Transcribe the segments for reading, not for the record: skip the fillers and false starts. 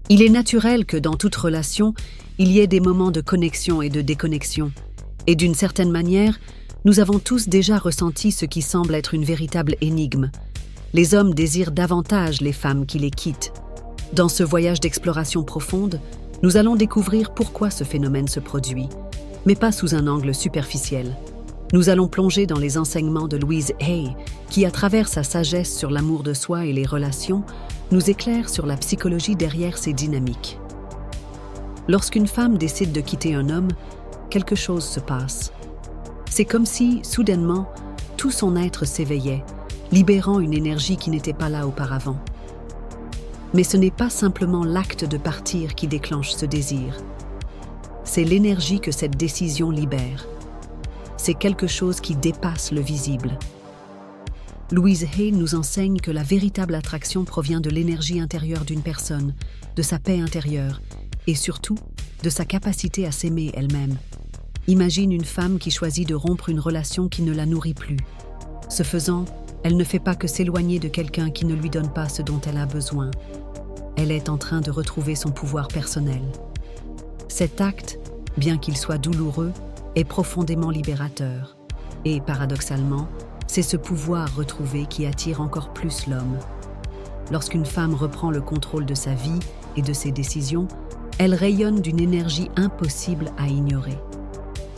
Il est naturel que dans toute relation, il y ait des moments de connexion et de déconnexion. Et d'une certaine manière, nous avons tous déjà ressenti ce qui semble être une véritable énigme. Les hommes désirent davantage les femmes qui les quittent. Dans ce voyage d'exploration profonde, nous allons découvrir pourquoi ce phénomène se produit, mais pas sous un angle superficiel. Nous allons plonger dans les enseignements de Louise Hay, qui, à travers sa sagesse sur l'amour de soi et les relations, nous éclaire sur la psychologie derrière ces dynamiques. Lorsqu'une femme décide de quitter un homme, quelque chose se passe. C'est comme si, soudainement, tout son être s'éveillait, libérant une énergie qui n'était pas là auparavant. Mais ce n'est pas simplement l'acte de partir qui déclenche ce désir. C'est l'énergie que cette décision libère. C'est quelque chose qui dépasse le visible. Louise Hay nous enseigne que la véritable attraction provient de l'énergie intérieure d'une personne, de sa paix intérieure et surtout de sa capacité à s'aimer elle-même. Imagine une femme qui choisit de rompre une relation qui ne la nourrit plus. Ce faisant, elle ne fait pas que s'éloigner de quelqu'un qui ne lui donne pas ce dont elle a besoin. Elle est en train de retrouver son pouvoir personnel. Cet acte, bien qu'il soit douloureux, est profondément libérateur. Et paradoxalement, c'est ce pouvoir retrouvé qui attire encore plus l'homme. Lorsqu'une femme reprend le contrôle de sa vie et de ses décisions, elle rayonne d'une énergie impossible à ignorer.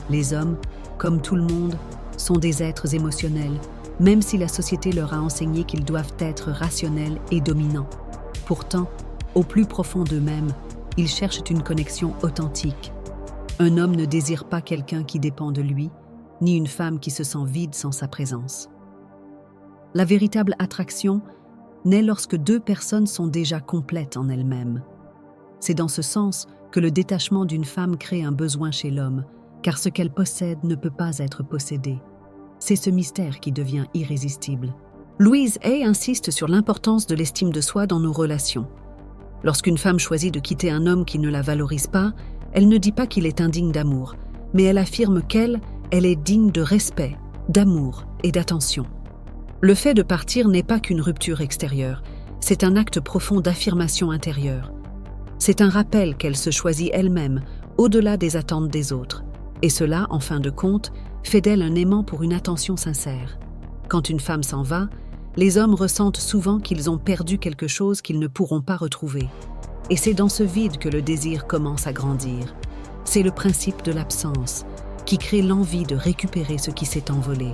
Les hommes, comme tout le monde, sont des êtres émotionnels, même si la société leur a enseigné qu'ils doivent être rationnels et dominants. Pourtant, au plus profond d'eux-mêmes, ils cherchent une connexion authentique. Un homme ne désire pas quelqu'un qui dépend de lui, ni une femme qui se sent vide sans sa présence. La véritable attraction naît lorsque deux personnes sont déjà complètes en elles-mêmes. C'est dans ce sens que le détachement d'une femme crée un besoin chez l'homme, car ce qu'elle possède ne peut pas être possédé. C'est ce mystère qui devient irrésistible. Louise Hay insiste sur l'importance de l'estime de soi dans nos relations. Lorsqu'une femme choisit de quitter un homme qui ne la valorise pas, elle ne dit pas qu'il est indigne d'amour, mais elle affirme qu'elle est digne de respect, d'amour et d'attention. Le fait de partir n'est pas qu'une rupture extérieure, c'est un acte profond d'affirmation intérieure. C'est un rappel qu'elle se choisit elle-même, au-delà des attentes des autres. Et cela, en fin de compte, fait d'elle un aimant pour une attention sincère. Quand une femme s'en va, les hommes ressentent souvent qu'ils ont perdu quelque chose qu'ils ne pourront pas retrouver. Et c'est dans ce vide que le désir commence à grandir. C'est le principe de l'absence, qui crée l'envie de récupérer ce qui s'est envolé.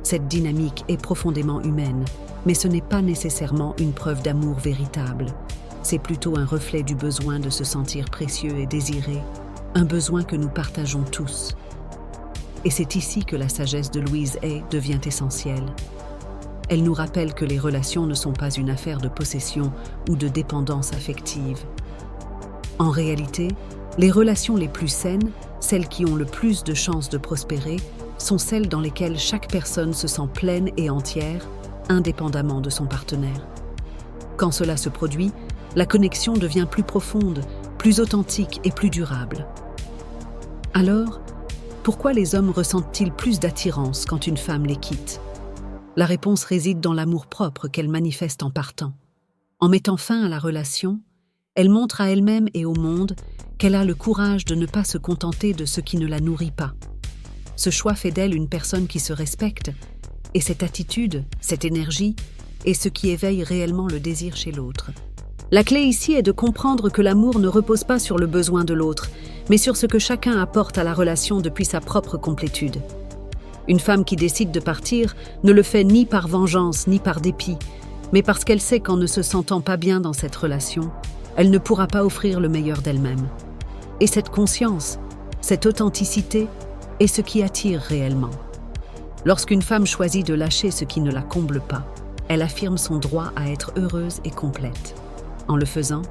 Cette dynamique est profondément humaine, mais ce n'est pas nécessairement une preuve d'amour véritable. C'est plutôt un reflet du besoin de se sentir précieux et désiré, un besoin que nous partageons tous. Et c'est ici que la sagesse de Louise Hay devient essentielle. Elle nous rappelle que les relations ne sont pas une affaire de possession ou de dépendance affective. En réalité, les relations les plus saines, celles qui ont le plus de chances de prospérer, sont celles dans lesquelles chaque personne se sent pleine et entière, indépendamment de son partenaire. Quand cela se produit, la connexion devient plus profonde, plus authentique et plus durable. Alors, pourquoi les hommes ressentent-ils plus d'attirance quand une femme les quitte ? La réponse réside dans l'amour-propre qu'elle manifeste en partant. En mettant fin à la relation, elle montre à elle-même et au monde qu'elle a le courage de ne pas se contenter de ce qui ne la nourrit pas. Ce choix fait d'elle une personne qui se respecte, et cette attitude, cette énergie, est ce qui éveille réellement le désir chez l'autre. La clé ici est de comprendre que l'amour ne repose pas sur le besoin de l'autre, mais sur ce que chacun apporte à la relation depuis sa propre complétude. Une femme qui décide de partir ne le fait ni par vengeance ni par dépit, mais parce qu'elle sait qu'en ne se sentant pas bien dans cette relation, elle ne pourra pas offrir le meilleur d'elle-même. Et cette conscience, cette authenticité, est ce qui attire réellement. Lorsqu'une femme choisit de lâcher ce qui ne la comble pas, elle affirme son droit à être heureuse et complète. En le faisant,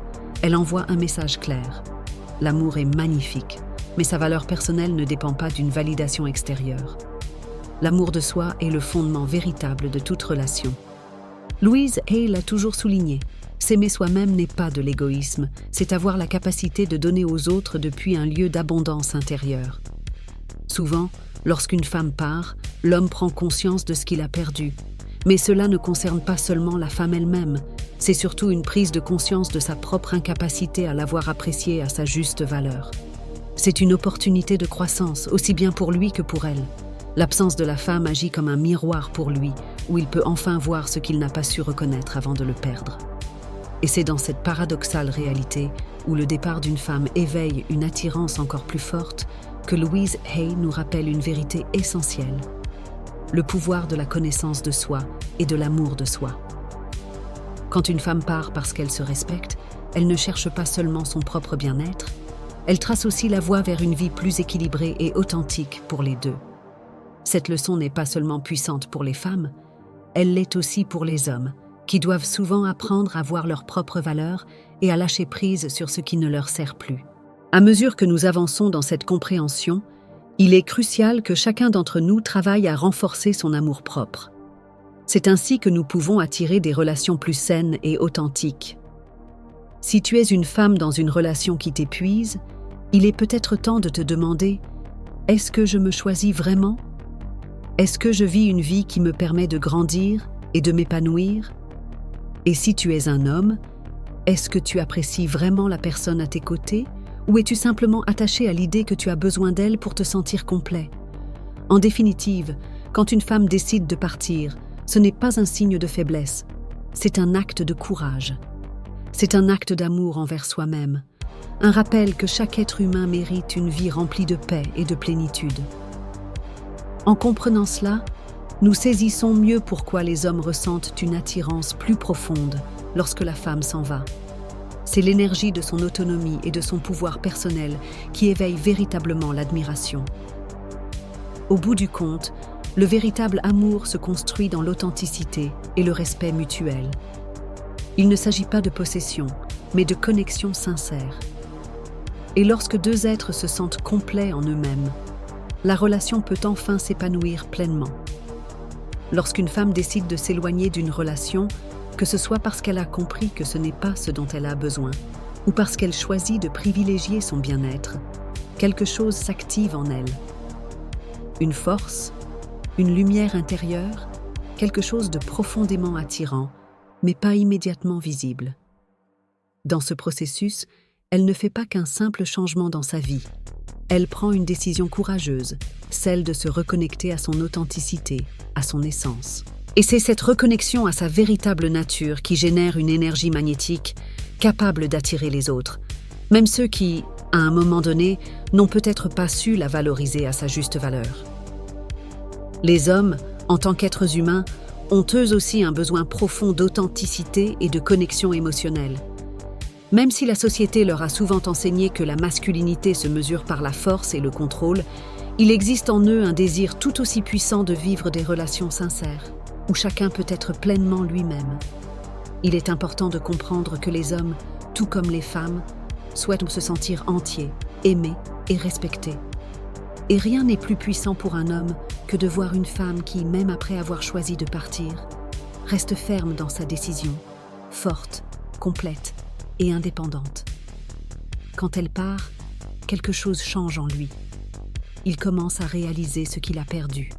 elle envoie un message clair. L'amour est magnifique, mais sa valeur personnelle ne dépend pas d'une validation extérieure. L'amour de soi est le fondement véritable de toute relation. Louise Hay l'a toujours souligné. S'aimer soi-même n'est pas de l'égoïsme, c'est avoir la capacité de donner aux autres depuis un lieu d'abondance intérieure. Souvent, lorsqu'une femme part, l'homme prend conscience de ce qu'il a perdu, Mais cela ne concerne pas seulement la femme elle-même, c'est surtout une prise de conscience de sa propre incapacité à l'avoir appréciée à sa juste valeur. C'est une opportunité de croissance, aussi bien pour lui que pour elle. L'absence de la femme agit comme un miroir pour lui, où il peut enfin voir ce qu'il n'a pas su reconnaître avant de le perdre. Et c'est dans cette paradoxale réalité, où le départ d'une femme éveille une attirance encore plus forte, que Louise Hay nous rappelle une vérité essentielle: le pouvoir de la connaissance de soi et de l'amour de soi. Quand une femme part parce qu'elle se respecte, elle ne cherche pas seulement son propre bien-être, elle trace aussi la voie vers une vie plus équilibrée et authentique pour les deux. Cette leçon n'est pas seulement puissante pour les femmes, elle l'est aussi pour les hommes, qui doivent souvent apprendre à voir leurs propres valeurs et à lâcher prise sur ce qui ne leur sert plus. À mesure que nous avançons dans cette compréhension, il est crucial que chacun d'entre nous travaille à renforcer son amour-propre. C'est ainsi que nous pouvons attirer des relations plus saines et authentiques. Si tu es une femme dans une relation qui t'épuise, il est peut-être temps de te demander: est-ce que je me choisis vraiment ? Est-ce que je vis une vie qui me permet de grandir et de m'épanouir ? Et si tu es un homme, est-ce que tu apprécies vraiment la personne à tes côtés, ou es-tu simplement attaché à l'idée que tu as besoin d'elle pour te sentir complet ? En définitive, quand une femme décide de partir, ce n'est pas un signe de faiblesse, c'est un acte de courage. C'est un acte d'amour envers soi-même, un rappel que chaque être humain mérite une vie remplie de paix et de plénitude. En comprenant cela, nous saisissons mieux pourquoi les hommes ressentent une attirance plus profonde lorsque la femme s'en va. C'est l'énergie de son autonomie et de son pouvoir personnel qui éveille véritablement l'admiration. Au bout du compte, le véritable amour se construit dans l'authenticité et le respect mutuel. Il ne s'agit pas de possession, mais de connexion sincère. Et lorsque deux êtres se sentent complets en eux-mêmes, la relation peut enfin s'épanouir pleinement. Lorsqu'une femme décide de s'éloigner d'une relation, que ce soit parce qu'elle a compris que ce n'est pas ce dont elle a besoin, ou parce qu'elle choisit de privilégier son bien-être, quelque chose s'active en elle. Une force, une lumière intérieure, quelque chose de profondément attirant, mais pas immédiatement visible. Dans ce processus, elle ne fait pas qu'un simple changement dans sa vie. Elle prend une décision courageuse, celle de se reconnecter à son authenticité, à son essence. Et c'est cette reconnexion à sa véritable nature qui génère une énergie magnétique capable d'attirer les autres, même ceux qui, à un moment donné, n'ont peut-être pas su la valoriser à sa juste valeur. Les hommes, en tant qu'êtres humains, ont eux aussi un besoin profond d'authenticité et de connexion émotionnelle. Même si la société leur a souvent enseigné que la masculinité se mesure par la force et le contrôle, il existe en eux un désir tout aussi puissant de vivre des relations sincères, où chacun peut être pleinement lui-même. Il est important de comprendre que les hommes, tout comme les femmes, souhaitent se sentir entiers, aimés et respectés. Et rien n'est plus puissant pour un homme que de voir une femme qui, même après avoir choisi de partir, reste ferme dans sa décision, forte, complète et indépendante. Quand elle part, quelque chose change en lui. Il commence à réaliser ce qu'il a perdu.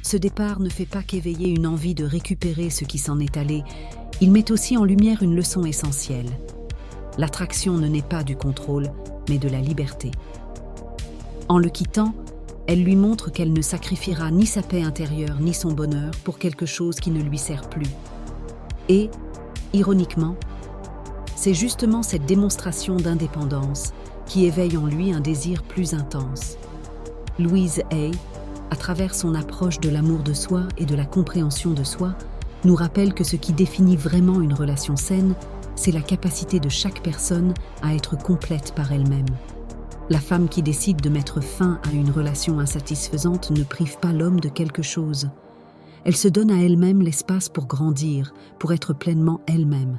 Ce départ ne fait pas qu'éveiller une envie de récupérer ce qui s'en est allé, il met aussi en lumière une leçon essentielle. L'attraction ne naît pas du contrôle, mais de la liberté. En le quittant, elle lui montre qu'elle ne sacrifiera ni sa paix intérieure ni son bonheur pour quelque chose qui ne lui sert plus. Et, ironiquement, c'est justement cette démonstration d'indépendance qui éveille en lui un désir plus intense. Louise Hay, à travers son approche de l'amour de soi et de la compréhension de soi, nous rappelle que ce qui définit vraiment une relation saine, c'est la capacité de chaque personne à être complète par elle-même. La femme qui décide de mettre fin à une relation insatisfaisante ne prive pas l'homme de quelque chose. Elle se donne à elle-même l'espace pour grandir, pour être pleinement elle-même.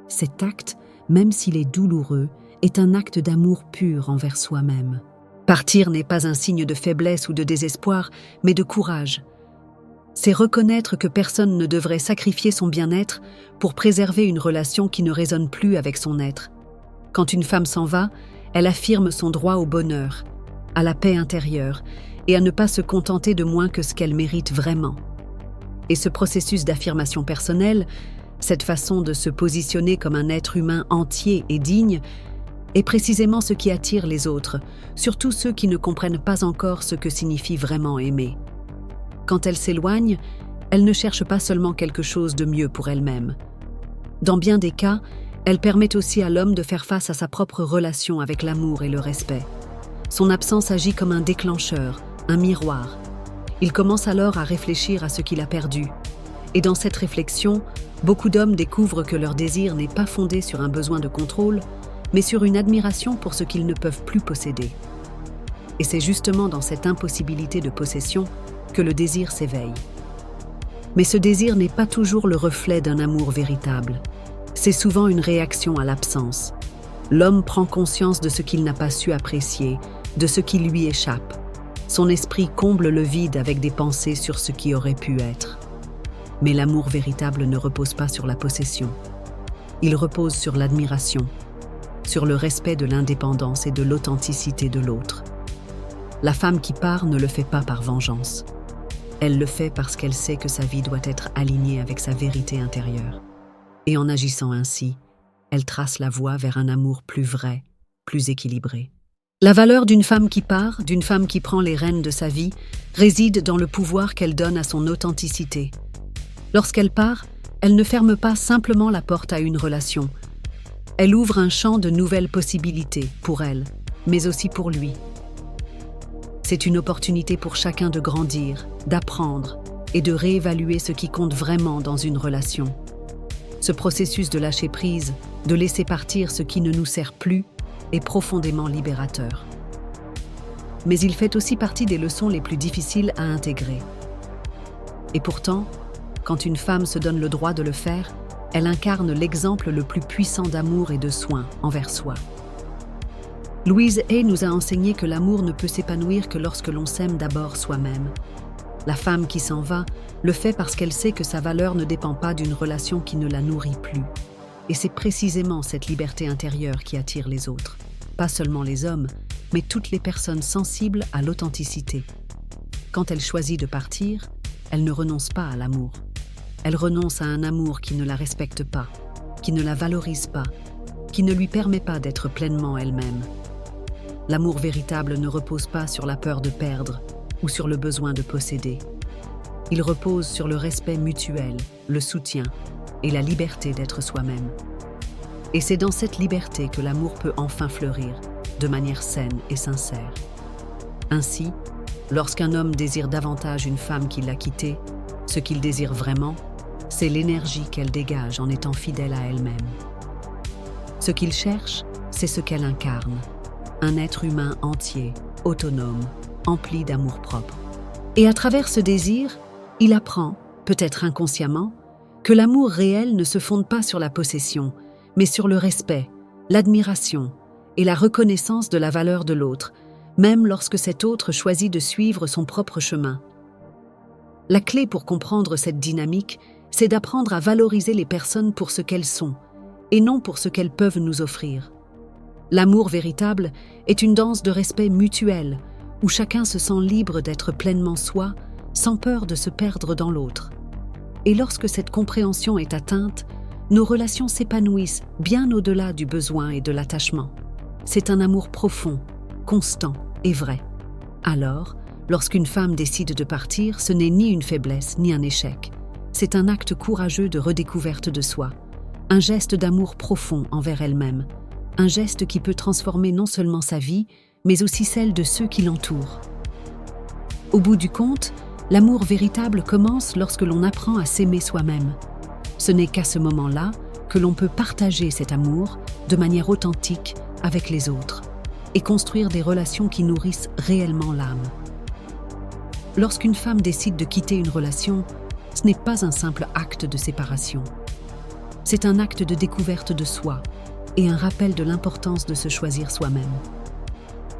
Cet acte, même s'il est douloureux, est un acte d'amour pur envers soi-même. Partir n'est pas un signe de faiblesse ou de désespoir, mais de courage. C'est reconnaître que personne ne devrait sacrifier son bien-être pour préserver une relation qui ne résonne plus avec son être. Quand une femme s'en va, elle affirme son droit au bonheur, à la paix intérieure et à ne pas se contenter de moins que ce qu'elle mérite vraiment. Et ce processus d'affirmation personnelle, cette façon de se positionner comme un être humain entier et digne, est précisément ce qui attire les autres, surtout ceux qui ne comprennent pas encore ce que signifie vraiment aimer. Quand elle s'éloigne, elle ne cherche pas seulement quelque chose de mieux pour elle-même. Dans bien des cas, elle permet aussi à l'homme de faire face à sa propre relation avec l'amour et le respect. Son absence agit comme un déclencheur, un miroir. Il commence alors à réfléchir à ce qu'il a perdu. Et dans cette réflexion, beaucoup d'hommes découvrent que leur désir n'est pas fondé sur un besoin de contrôle, mais sur une admiration pour ce qu'ils ne peuvent plus posséder. Et c'est justement dans cette impossibilité de possession que le désir s'éveille. Mais ce désir n'est pas toujours le reflet d'un amour véritable. C'est souvent une réaction à l'absence. L'homme prend conscience de ce qu'il n'a pas su apprécier, de ce qui lui échappe. Son esprit comble le vide avec des pensées sur ce qui aurait pu être. Mais l'amour véritable ne repose pas sur la possession. Il repose sur l'admiration, sur le respect de l'indépendance et de l'authenticité de l'autre. La femme qui part ne le fait pas par vengeance. Elle le fait parce qu'elle sait que sa vie doit être alignée avec sa vérité intérieure. Et en agissant ainsi, elle trace la voie vers un amour plus vrai, plus équilibré. La valeur d'une femme qui part, d'une femme qui prend les rênes de sa vie, réside dans le pouvoir qu'elle donne à son authenticité. Lorsqu'elle part, elle ne ferme pas simplement la porte à une relation. Elle ouvre un champ de nouvelles possibilités pour elle, mais aussi pour lui. C'est une opportunité pour chacun de grandir, d'apprendre et de réévaluer ce qui compte vraiment dans une relation. Ce processus de lâcher prise, de laisser partir ce qui ne nous sert plus, est profondément libérateur. Mais il fait aussi partie des leçons les plus difficiles à intégrer. Et pourtant, quand une femme se donne le droit de le faire, elle incarne l'exemple le plus puissant d'amour et de soin envers soi. Louise Hay nous a enseigné que l'amour ne peut s'épanouir que lorsque l'on s'aime d'abord soi-même. La femme qui s'en va le fait parce qu'elle sait que sa valeur ne dépend pas d'une relation qui ne la nourrit plus. Et c'est précisément cette liberté intérieure qui attire les autres. Pas seulement les hommes, mais toutes les personnes sensibles à l'authenticité. Quand elle choisit de partir, elle ne renonce pas à l'amour. Elle renonce à un amour qui ne la respecte pas, qui ne la valorise pas, qui ne lui permet pas d'être pleinement elle-même. L'amour véritable ne repose pas sur la peur de perdre ou sur le besoin de posséder. Il repose sur le respect mutuel, le soutien et la liberté d'être soi-même. Et c'est dans cette liberté que l'amour peut enfin fleurir, de manière saine et sincère. Ainsi, lorsqu'un homme désire davantage une femme qui l'a quittée, ce qu'il désire vraiment, c'est l'énergie qu'elle dégage en étant fidèle à elle-même. Ce qu'il cherche, c'est ce qu'elle incarne, un être humain entier, autonome, empli d'amour-propre. Et à travers ce désir, il apprend, peut-être inconsciemment, que l'amour réel ne se fonde pas sur la possession, mais sur le respect, l'admiration et la reconnaissance de la valeur de l'autre, même lorsque cet autre choisit de suivre son propre chemin. La clé pour comprendre cette dynamique, c'est d'apprendre à valoriser les personnes pour ce qu'elles sont, et non pour ce qu'elles peuvent nous offrir. L'amour véritable est une danse de respect mutuel, où chacun se sent libre d'être pleinement soi, sans peur de se perdre dans l'autre. Et lorsque cette compréhension est atteinte, nos relations s'épanouissent bien au-delà du besoin et de l'attachement. C'est un amour profond, constant et vrai. Alors, lorsqu'une femme décide de partir, ce n'est ni une faiblesse ni un échec. C'est un acte courageux de redécouverte de soi, un geste d'amour profond envers elle-même, un geste qui peut transformer non seulement sa vie, mais aussi celle de ceux qui l'entourent. Au bout du compte, l'amour véritable commence lorsque l'on apprend à s'aimer soi-même. Ce n'est qu'à ce moment-là que l'on peut partager cet amour de manière authentique avec les autres et construire des relations qui nourrissent réellement l'âme. Lorsqu'une femme décide de quitter une relation, ce n'est pas un simple acte de séparation. C'est un acte de découverte de soi et un rappel de l'importance de se choisir soi-même.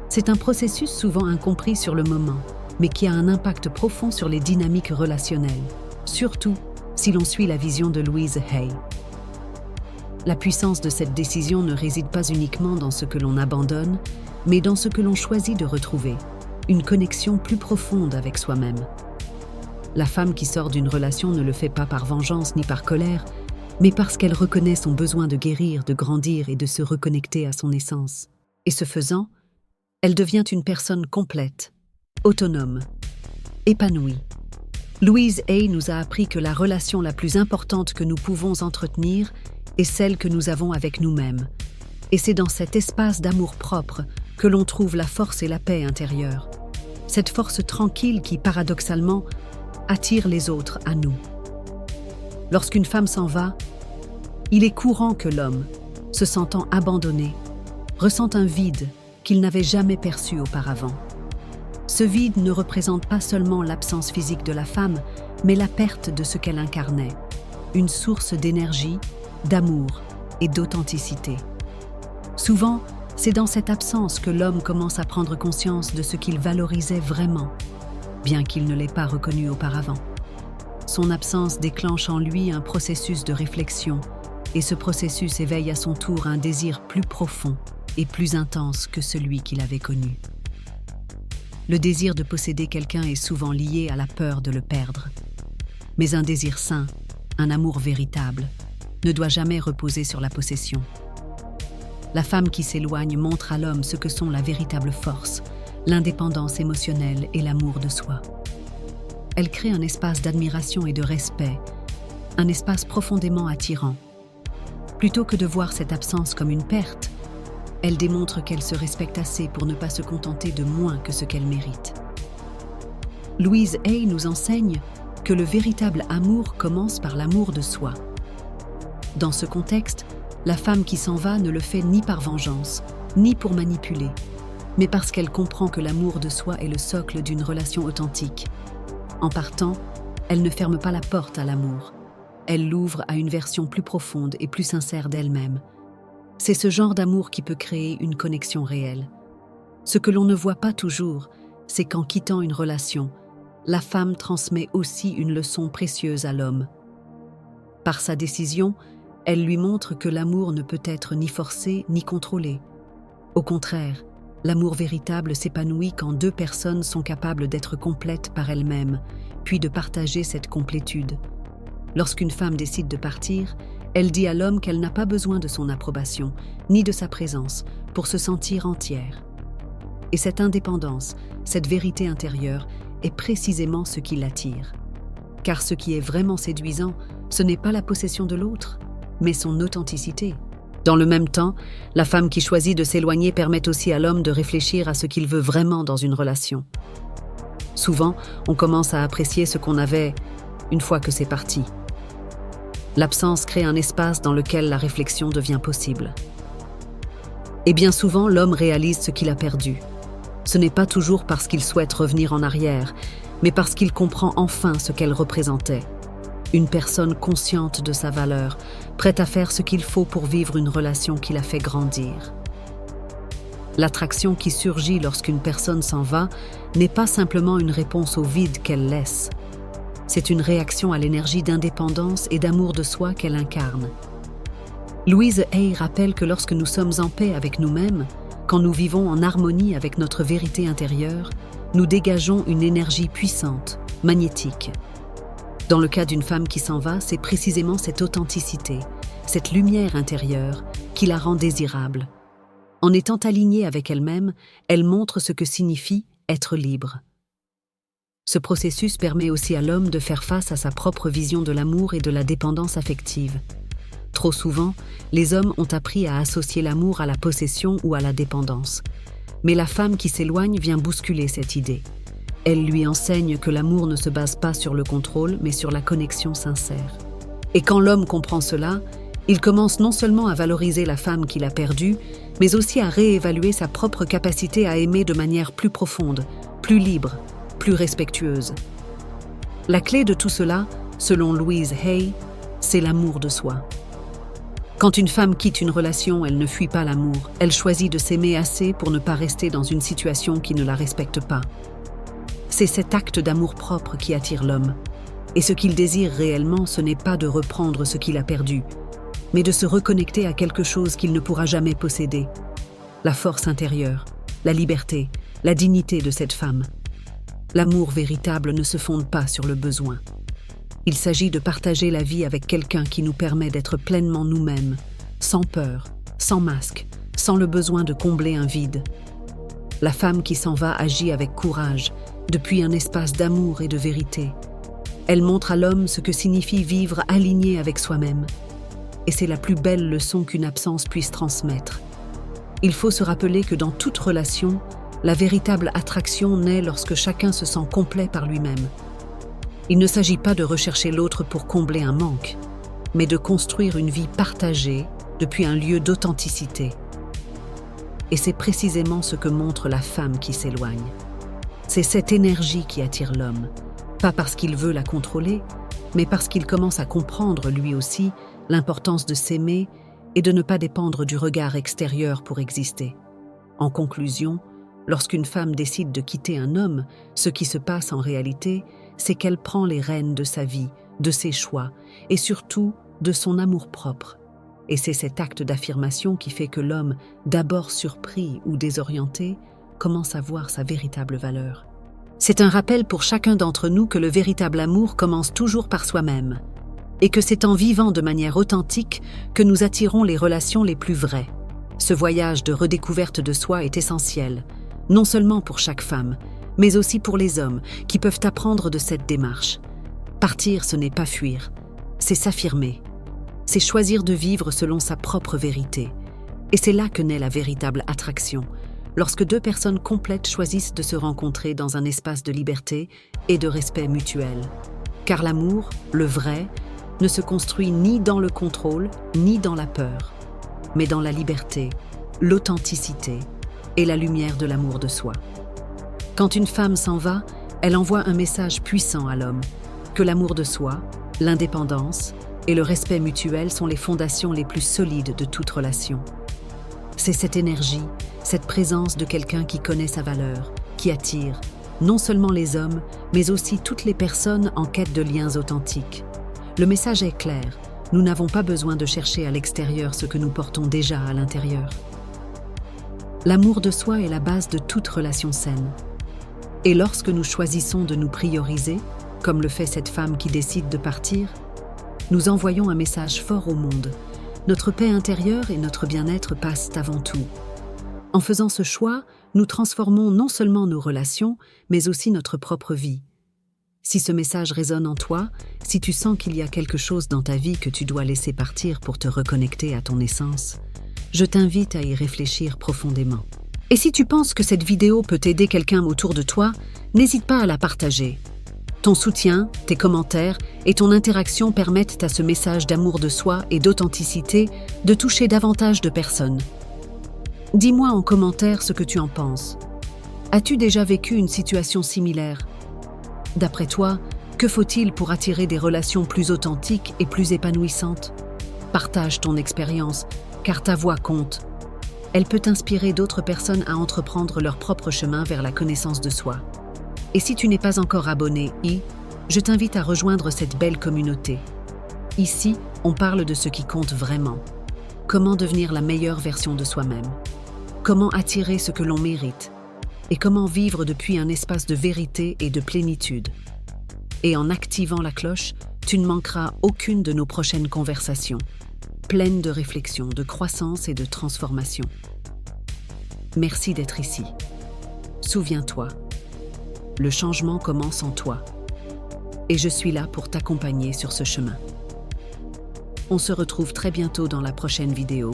C'est un processus souvent incompris sur le moment, mais qui a un impact profond sur les dynamiques relationnelles, surtout si l'on suit la vision de Louise Hay. La puissance de cette décision ne réside pas uniquement dans ce que l'on abandonne, mais dans ce que l'on choisit de retrouver, une connexion plus profonde avec soi-même. La femme qui sort d'une relation ne le fait pas par vengeance ni par colère, mais parce qu'elle reconnaît son besoin de guérir, de grandir et de se reconnecter à son essence. Et ce faisant, elle devient une personne complète, autonome, épanouie. Louise Hay nous a appris que la relation la plus importante que nous pouvons entretenir est celle que nous avons avec nous-mêmes. Et c'est dans cet espace d'amour propre que l'on trouve la force et la paix intérieure. Cette force tranquille qui, paradoxalement, attire les autres à nous. Lorsqu'une femme s'en va, il est courant que l'homme, se sentant abandonné, ressent un vide qu'il n'avait jamais perçu auparavant. Ce vide ne représente pas seulement l'absence physique de la femme, mais la perte de ce qu'elle incarnait, une source d'énergie, d'amour et d'authenticité. Souvent, c'est dans cette absence que l'homme commence à prendre conscience de ce qu'il valorisait vraiment, bien qu'il ne l'ait pas reconnu auparavant. Son absence déclenche en lui un processus de réflexion, et ce processus éveille à son tour un désir plus profond et plus intense que celui qu'il avait connu. Le désir de posséder quelqu'un est souvent lié à la peur de le perdre. Mais un désir sain, un amour véritable, ne doit jamais reposer sur la possession. La femme qui s'éloigne montre à l'homme ce que sont la véritable force, l'indépendance émotionnelle et l'amour de soi. Elle crée un espace d'admiration et de respect, un espace profondément attirant. Plutôt que de voir cette absence comme une perte, elle démontre qu'elle se respecte assez pour ne pas se contenter de moins que ce qu'elle mérite. Louise Hay nous enseigne que le véritable amour commence par l'amour de soi. Dans ce contexte, la femme qui s'en va ne le fait ni par vengeance, ni pour manipuler, mais parce qu'elle comprend que l'amour de soi est le socle d'une relation authentique. En partant, elle ne ferme pas la porte à l'amour. Elle l'ouvre à une version plus profonde et plus sincère d'elle-même. C'est ce genre d'amour qui peut créer une connexion réelle. Ce que l'on ne voit pas toujours, c'est qu'en quittant une relation, la femme transmet aussi une leçon précieuse à l'homme. Par sa décision, elle lui montre que l'amour ne peut être ni forcé ni contrôlé. Au contraire, l'amour véritable s'épanouit quand deux personnes sont capables d'être complètes par elles-mêmes, puis de partager cette complétude. Lorsqu'une femme décide de partir, elle dit à l'homme qu'elle n'a pas besoin de son approbation, ni de sa présence, pour se sentir entière. Et cette indépendance, cette vérité intérieure, est précisément ce qui l'attire. Car ce qui est vraiment séduisant, ce n'est pas la possession de l'autre, mais son authenticité. Dans le même temps, la femme qui choisit de s'éloigner permet aussi à l'homme de réfléchir à ce qu'il veut vraiment dans une relation. Souvent, on commence à apprécier ce qu'on avait une fois que c'est parti. L'absence crée un espace dans lequel la réflexion devient possible. Et bien souvent, l'homme réalise ce qu'il a perdu. Ce n'est pas toujours parce qu'il souhaite revenir en arrière, mais parce qu'il comprend enfin ce qu'elle représentait. Une personne consciente de sa valeur, prête à faire ce qu'il faut pour vivre une relation qui la fait grandir. L'attraction qui surgit lorsqu'une personne s'en va n'est pas simplement une réponse au vide qu'elle laisse. C'est une réaction à l'énergie d'indépendance et d'amour de soi qu'elle incarne. Louise Hay rappelle que lorsque nous sommes en paix avec nous-mêmes, quand nous vivons en harmonie avec notre vérité intérieure, nous dégageons une énergie puissante, magnétique. Dans le cas d'une femme qui s'en va, c'est précisément cette authenticité, cette lumière intérieure qui la rend désirable. En étant alignée avec elle-même, elle montre ce que signifie être libre. Ce processus permet aussi à l'homme de faire face à sa propre vision de l'amour et de la dépendance affective. Trop souvent, les hommes ont appris à associer l'amour à la possession ou à la dépendance. Mais la femme qui s'éloigne vient bousculer cette idée. Elle lui enseigne que l'amour ne se base pas sur le contrôle, mais sur la connexion sincère. Et quand l'homme comprend cela, il commence non seulement à valoriser la femme qu'il a perdue, mais aussi à réévaluer sa propre capacité à aimer de manière plus profonde, plus libre, plus respectueuse. La clé de tout cela, selon Louise Hay, c'est l'amour de soi. Quand une femme quitte une relation, elle ne fuit pas l'amour. Elle choisit de s'aimer assez pour ne pas rester dans une situation qui ne la respecte pas. C'est cet acte d'amour-propre qui attire l'homme. Et ce qu'il désire réellement, ce n'est pas de reprendre ce qu'il a perdu, mais de se reconnecter à quelque chose qu'il ne pourra jamais posséder. La force intérieure, la liberté, la dignité de cette femme. L'amour véritable ne se fonde pas sur le besoin. Il s'agit de partager la vie avec quelqu'un qui nous permet d'être pleinement nous-mêmes, sans peur, sans masque, sans le besoin de combler un vide. La femme qui s'en va agit avec courage, depuis un espace d'amour et de vérité. Elle montre à l'homme ce que signifie vivre aligné avec soi-même. Et c'est la plus belle leçon qu'une absence puisse transmettre. Il faut se rappeler que dans toute relation, la véritable attraction naît lorsque chacun se sent complet par lui-même. Il ne s'agit pas de rechercher l'autre pour combler un manque, mais de construire une vie partagée depuis un lieu d'authenticité. Et c'est précisément ce que montre la femme qui s'éloigne. C'est cette énergie qui attire l'homme, pas parce qu'il veut la contrôler, mais parce qu'il commence à comprendre lui aussi l'importance de s'aimer et de ne pas dépendre du regard extérieur pour exister. En conclusion, lorsqu'une femme décide de quitter un homme, ce qui se passe en réalité, c'est qu'elle prend les rênes de sa vie, de ses choix et surtout de son amour-propre. Et c'est cet acte d'affirmation qui fait que l'homme, d'abord surpris ou désorienté, commence à voir sa véritable valeur. C'est un rappel pour chacun d'entre nous que le véritable amour commence toujours par soi-même et que c'est en vivant de manière authentique que nous attirons les relations les plus vraies. Ce voyage de redécouverte de soi est essentiel, non seulement pour chaque femme, mais aussi pour les hommes qui peuvent apprendre de cette démarche. Partir, ce n'est pas fuir, c'est s'affirmer. C'est choisir de vivre selon sa propre vérité. Et c'est là que naît la véritable attraction, lorsque deux personnes complètes choisissent de se rencontrer dans un espace de liberté et de respect mutuel. Car l'amour, le vrai, ne se construit ni dans le contrôle, ni dans la peur, mais dans la liberté, l'authenticité et la lumière de l'amour de soi. Quand une femme s'en va, elle envoie un message puissant à l'homme, que l'amour de soi, l'indépendance et le respect mutuel sont les fondations les plus solides de toute relation. C'est cette énergie, cette présence de quelqu'un qui connaît sa valeur, qui attire non seulement les hommes, mais aussi toutes les personnes en quête de liens authentiques. Le message est clair, nous n'avons pas besoin de chercher à l'extérieur ce que nous portons déjà à l'intérieur. L'amour de soi est la base de toute relation saine. Et lorsque nous choisissons de nous prioriser, comme le fait cette femme qui décide de partir, nous envoyons un message fort au monde. Notre paix intérieure et notre bien-être passent avant tout. En faisant ce choix, nous transformons non seulement nos relations, mais aussi notre propre vie. Si ce message résonne en toi, si tu sens qu'il y a quelque chose dans ta vie que tu dois laisser partir pour te reconnecter à ton essence, je t'invite à y réfléchir profondément. Et si tu penses que cette vidéo peut aider quelqu'un autour de toi, n'hésite pas à la partager. Ton soutien, tes commentaires et ton interaction permettent à ce message d'amour de soi et d'authenticité de toucher davantage de personnes. Dis-moi en commentaire ce que tu en penses. As-tu déjà vécu une situation similaire ? D'après toi, que faut-il pour attirer des relations plus authentiques et plus épanouissantes ? Partage ton expérience, car ta voix compte. Elle peut inspirer d'autres personnes à entreprendre leur propre chemin vers la connaissance de soi. Et si tu n'es pas encore abonné, je t'invite à rejoindre cette belle communauté. Ici, on parle de ce qui compte vraiment. Comment devenir la meilleure version de soi-même ? Comment attirer ce que l'on mérite ? Et comment vivre depuis un espace de vérité et de plénitude. Et en activant la cloche, tu ne manqueras aucune de nos prochaines conversations, pleines de réflexion, de croissance et de transformation. Merci d'être ici. Souviens-toi, le changement commence en toi. Et je suis là pour t'accompagner sur ce chemin. On se retrouve très bientôt dans la prochaine vidéo,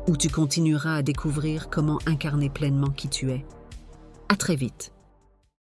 où tu continueras à découvrir comment incarner pleinement qui tu es. À très vite.